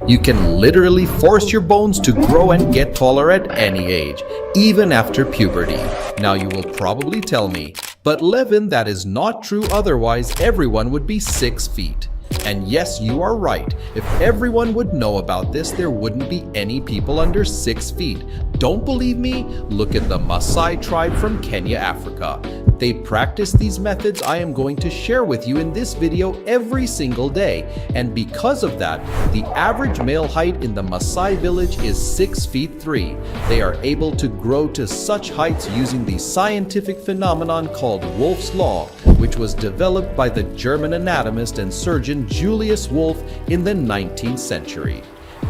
You can literally force your bones to grow and get taller at any age, even after puberty. Now you will probably tell me, but Levin, that is not true, otherwise everyone would be 6 feet. And yes, you are right. If everyone would know about this, there wouldn't be any people under 6 feet. Don't believe me? Look at the Maasai tribe from Kenya, Africa. They practice these methods I am going to share with you in this video every single day. And because of that, the average male height in the Maasai village is 6 feet 3. They are able to grow to such heights using the scientific phenomenon called Wolff's Law, which was developed by the German anatomist and surgeon Julius Wolff in the 19th century.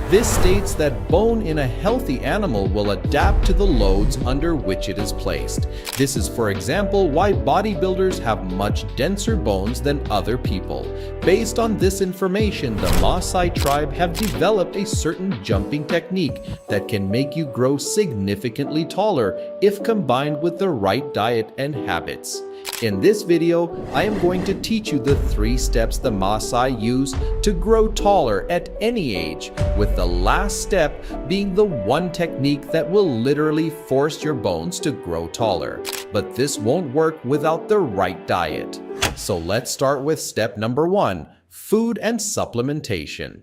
This states that bone in a healthy animal will adapt to the loads under which it is placed. This is, for example, why bodybuilders have much denser bones than other people. Based on this information, the Maasai tribe have developed a certain jumping technique that can make you grow significantly taller if combined with the right diet and habits. In this video, I am going to teach you the 3 steps the Maasai use to grow taller at any age, with the last step being the one technique that will literally force your bones to grow taller. But this won't work without the right diet. So let's start with step number 1, food and supplementation.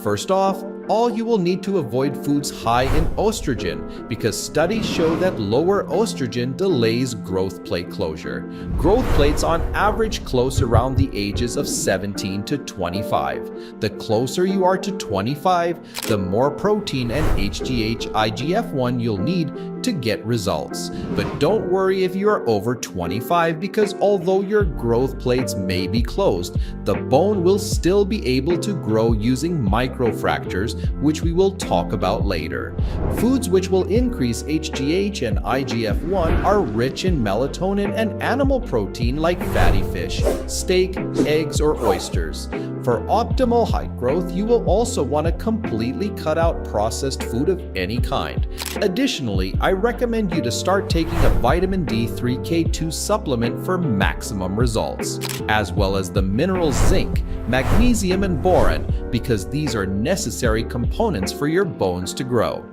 First off, all you will need to avoid foods high in estrogen, because studies show that lower estrogen delays growth plate closure. Growth plates on average close around the ages of 17 to 25. The closer you are to 25, the more protein and HGH IGF-1 you'll need to get results. But don't worry if you are over 25, because although your growth plates may be closed, the bone will still be able to grow using microfractures, which we will talk about later. Foods which will increase HGH and IGF-1 are rich in melatonin and animal protein like fatty fish, steak, eggs, or oysters. For optimal height growth, you will also want to completely cut out processed food of any kind. Additionally, I recommend you to start taking a vitamin D3 K2 supplement for maximum results, as well as the minerals zinc, magnesium, and boron, because these are necessary components for your bones to grow.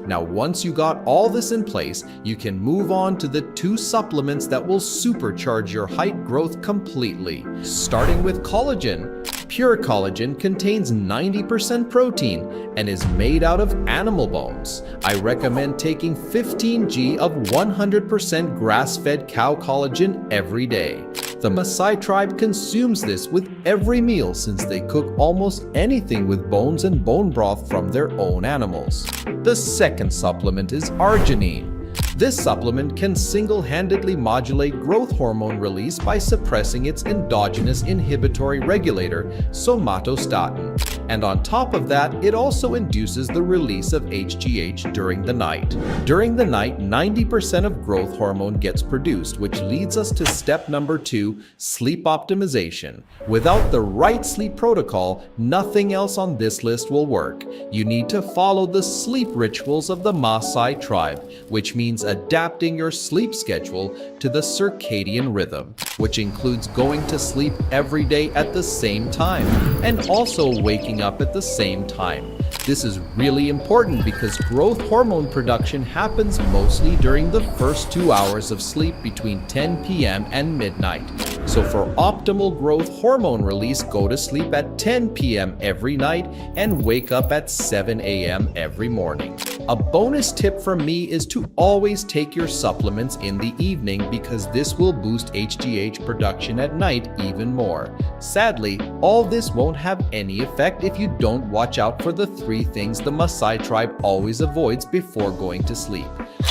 Now, once you got all this in place, you can move on to the 2 supplements that will supercharge your height growth completely. Starting with collagen. Pure collagen contains 90% protein and is made out of animal bones. I recommend taking 15 g of 100% grass-fed cow collagen every day. The Maasai tribe consumes this with every meal, since they cook almost anything with bones and bone broth from their own animals. The second supplement is arginine. This supplement can single-handedly modulate growth hormone release by suppressing its endogenous inhibitory regulator, somatostatin. And on top of that, it also induces the release of HGH during the night. During the night, 90% of growth hormone gets produced, which leads us to step number 2, sleep optimization. Without the right sleep protocol, nothing else on this list will work. You need to follow the sleep rituals of the Maasai tribe, which means adapting your sleep schedule to the circadian rhythm, which includes going to sleep every day at the same time and also waking up at the same time. This is really important because growth hormone production happens mostly during the first 2 hours of sleep between 10 p.m. and midnight. So for optimal growth hormone release, go to sleep at 10 p.m. every night and wake up at 7 a.m. every morning. A bonus tip from me is to always take your supplements in the evening, because this will boost HGH production at night even more. Sadly, all this won't have any effect if you don't watch out for the 3 things the Maasai tribe always avoids before going to sleep.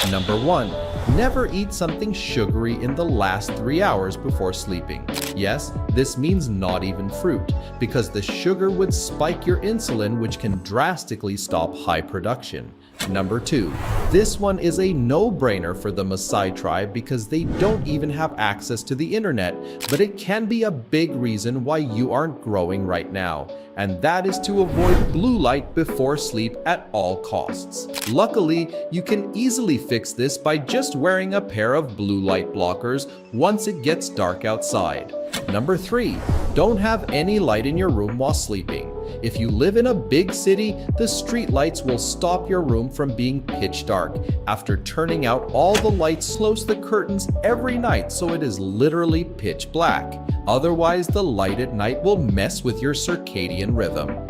Number 1, never eat something sugary in the last 3 hours before sleeping. Yes, this means not even fruit, because the sugar would spike your insulin, which can drastically stop high production. Number 2, this one is a no-brainer for the Maasai tribe because they don't even have access to the internet, but it can be a big reason why you aren't growing right now, and that is to avoid blue light before sleep at all costs. Luckily, you can easily fix this by just wearing a pair of blue light blockers once it gets dark outside. Number 3. Don't have any light in your room while sleeping. If you live in a big city, the street lights will stop your room from being pitch dark. After turning out all the lights, close the curtains every night so it is literally pitch black. Otherwise, the light at night will mess with your circadian rhythm.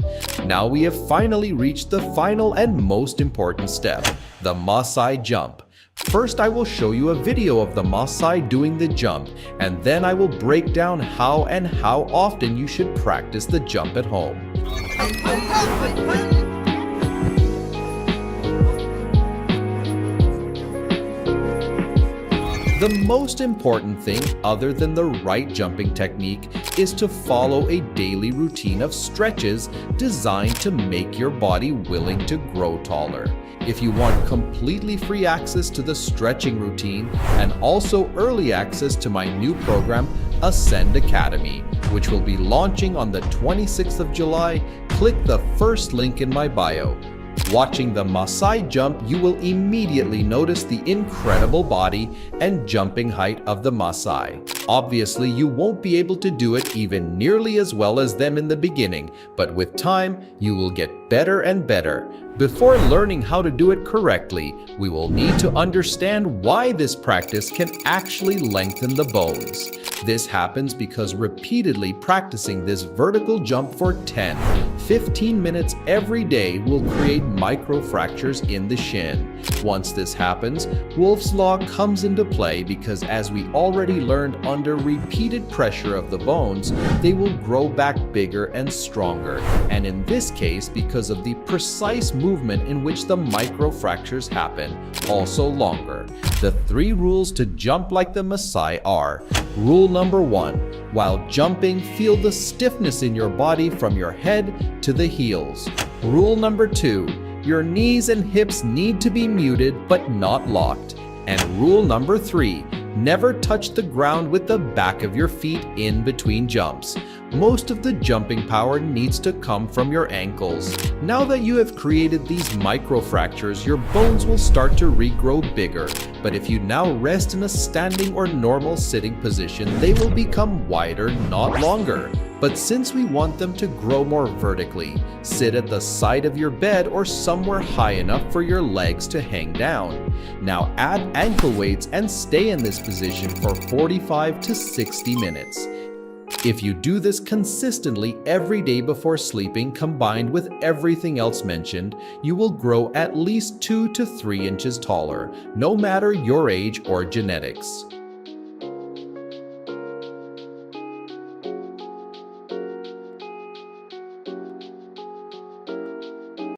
Now we have finally reached the final and most important step, the Maasai jump. First, I will show you a video of the Maasai doing the jump, and then I will break down how and how often you should practice the jump at home. The most important thing, other than the right jumping technique, is to follow a daily routine of stretches designed to make your body willing to grow taller. If you want completely free access to the stretching routine and also early access to my new program, Ascend Academy, which will be launching on the 26th of July, click the first link in my bio. Watching the Maasai jump, you will immediately notice the incredible body and jumping height of the Maasai. Obviously, you won't be able to do it even nearly as well as them in the beginning, but with time, you will get better and better. Before learning how to do it correctly, we will need to understand why this practice can actually lengthen the bones. This happens because repeatedly practicing this vertical jump for 10-15 minutes every day will create microfractures in the shin. Once this happens, Wolff's Law comes into play because, as we already learned, under repeated pressure of the bones, they will grow back bigger and stronger, and in this case, because of the precise movement in which the microfractures happen, also longer. The 3 rules to jump like the Maasai are: Rule number 1. While jumping, feel the stiffness in your body from your head to the heels. Rule number 2. Your knees and hips need to be muted but not locked. And rule number 3. Never touch the ground with the back of your feet in between jumps. Most of the jumping power needs to come from your ankles. Now that you have created these microfractures, your bones will start to regrow bigger. But if you now rest in a standing or normal sitting position, they will become wider, not longer. But since we want them to grow more vertically, sit at the side of your bed or somewhere high enough for your legs to hang down. Now add ankle weights and stay in this position for 45 to 60 minutes. If you do this consistently every day before sleeping, combined with everything else mentioned, you will grow at least 2 to 3 inches taller, no matter your age or genetics.